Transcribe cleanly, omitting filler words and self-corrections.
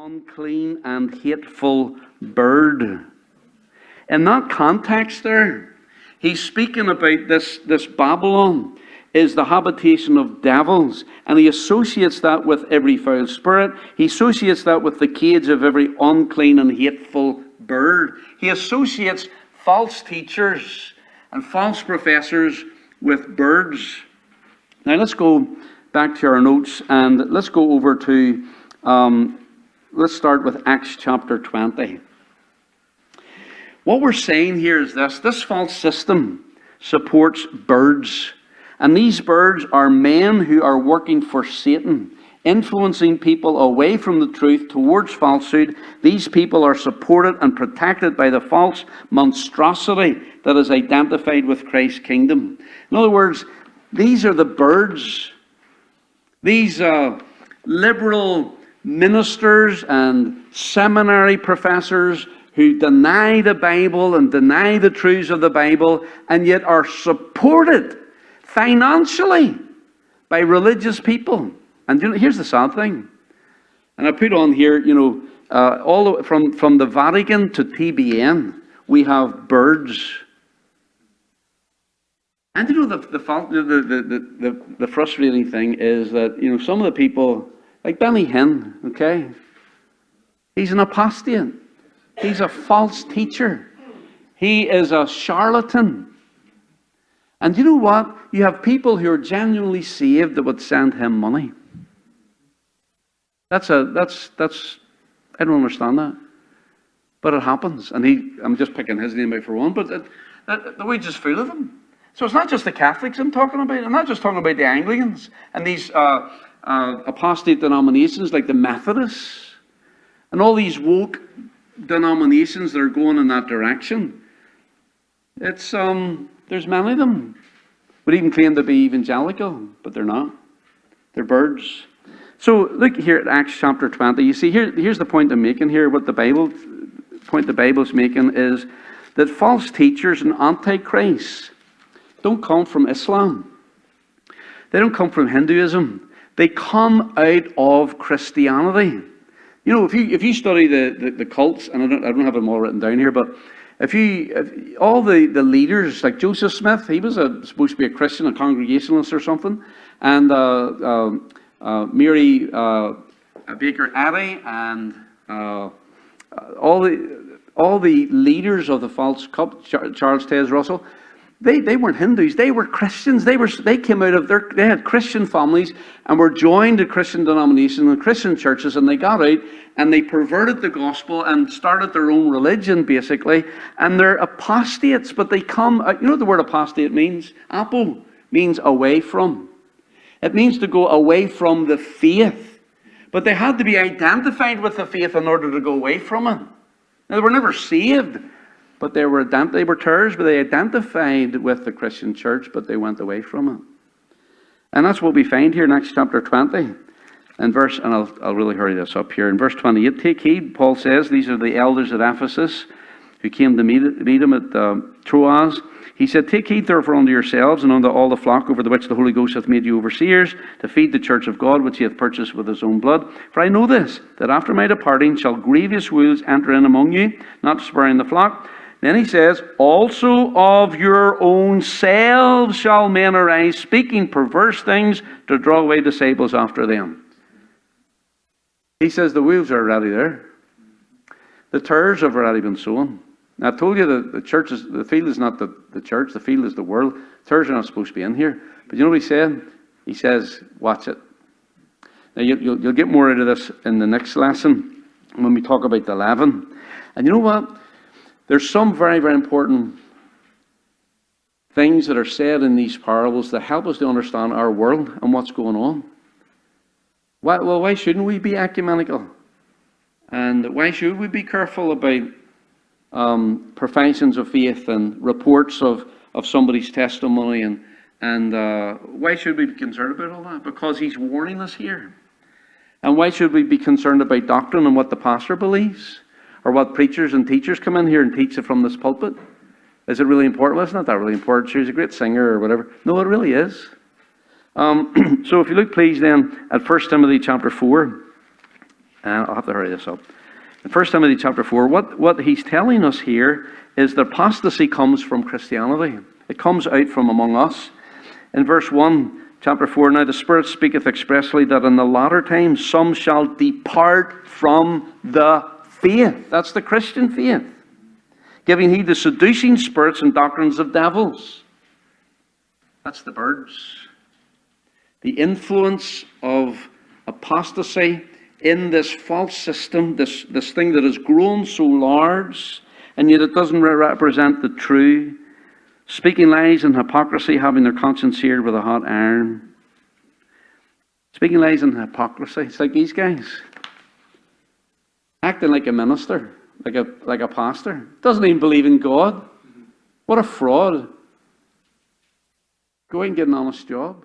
unclean and hateful bird. In that context there, he's speaking about this Babylon is the habitation of devils, and he associates that with every foul spirit. He associates that with the cage of every unclean and hateful bird. He associates false teachers and false professors with birds. Now let's go back to our notes and let's go over to, let's start with Acts chapter 20. What we're saying here is this false system supports birds. And these birds are men who are working for Satan, influencing people away from the truth towards falsehood. These people are supported and protected by the false monstrosity that is identified with Christ's kingdom. In other words, these are the birds. These liberal ministers and seminary professors who deny the Bible and deny the truths of the Bible, and yet are supported financially by religious people. And here's the sad thing. And I put on here, all from the Vatican to TBN, we have birds. And the frustrating thing is that some of the people, like Benny Hinn, okay, he's an apostate. He's a false teacher. He is a charlatan. And you know what? You have people who are genuinely saved that would send him money. I don't understand that. But it happens. And I'm just picking his name out for one, but we're just full of them. So it's not just the Catholics I'm talking about. I'm not just talking about the Anglicans and these apostate denominations like the Methodists and all these woke denominations that are going in that direction. It's there's many of them would even claim to be evangelical, but they're not. They're birds. So look here at Acts chapter 20. You see, here's the point I'm making here. What the Bible's making is that false teachers and antichrists don't come from Islam. They don't come from Hinduism. They come out of Christianity. If you study the cults, and I don't have them all written down here, but if all the leaders, like Joseph Smith, he was supposed to be a Christian, a Congregationalist or something, and Mary Baker Eddy, and all the leaders of the false cult, Charles Taze Russell, they weren't Hindus, they were Christians. They came out of they had Christian families and were joined to Christian denominations and Christian churches, and they got out and they perverted the gospel and started their own religion, basically. And they're apostates, but they come, what the word apostate means? Apo means away from. It means to go away from the faith. But they had to be identified with the faith in order to go away from it. Now, they were never saved, but they were tares, but they identified with the Christian church, but they went away from it. And that's what we find here in Acts chapter 20. And I'll really hurry this up here. In verse 28, take heed, Paul says, these are the elders at Ephesus who came to meet him at Troas. He said, take heed therefore unto yourselves and unto all the flock over the which the Holy Ghost hath made you overseers, to feed the church of God, which he hath purchased with his own blood. For I know this, that after my departing shall grievous wolves enter in among you, not sparing the flock. Then he says, also of your own selves shall men arise, speaking perverse things to draw away disciples after them. He says the wolves are already there. The tares have already been sown. Now, I told you that the field is not the church, the field is the world. Tares are not supposed to be in here. But you know what he said? He says, watch it. Now, you'll get more out of this in the next lesson when we talk about the leaven. And you know what? There's some very, very important things that are said in these parables that help us to understand our world and what's going on. Why shouldn't we be ecumenical? And why should we be careful about professions of faith and reports of somebody's testimony? And why should we be concerned about all that? Because he's warning us here. And why should we be concerned about doctrine and what the pastor believes? Or what preachers and teachers come in here and teach it from this pulpit? Is it really important? Well, it's not that really important. She's a great singer or whatever. No, it really is. So if you look please then at 1 Timothy chapter 4. I'll have to hurry this up. In 1 Timothy chapter 4, what he's telling us here is that apostasy comes from Christianity. It comes out from among us. In verse 1, chapter 4, now the Spirit speaketh expressly that in the latter times some shall depart from the faith. That's the Christian faith. Giving heed to seducing spirits and doctrines of devils. That's the birds. The influence of apostasy in this false system, this thing that has grown so large, and yet it doesn't represent the true. Speaking lies and hypocrisy, having their conscience seared with a hot iron. Speaking lies and hypocrisy. It's like these guys. Acting like a minister, like a pastor. Doesn't even believe in God. What a fraud. Go and get an honest job.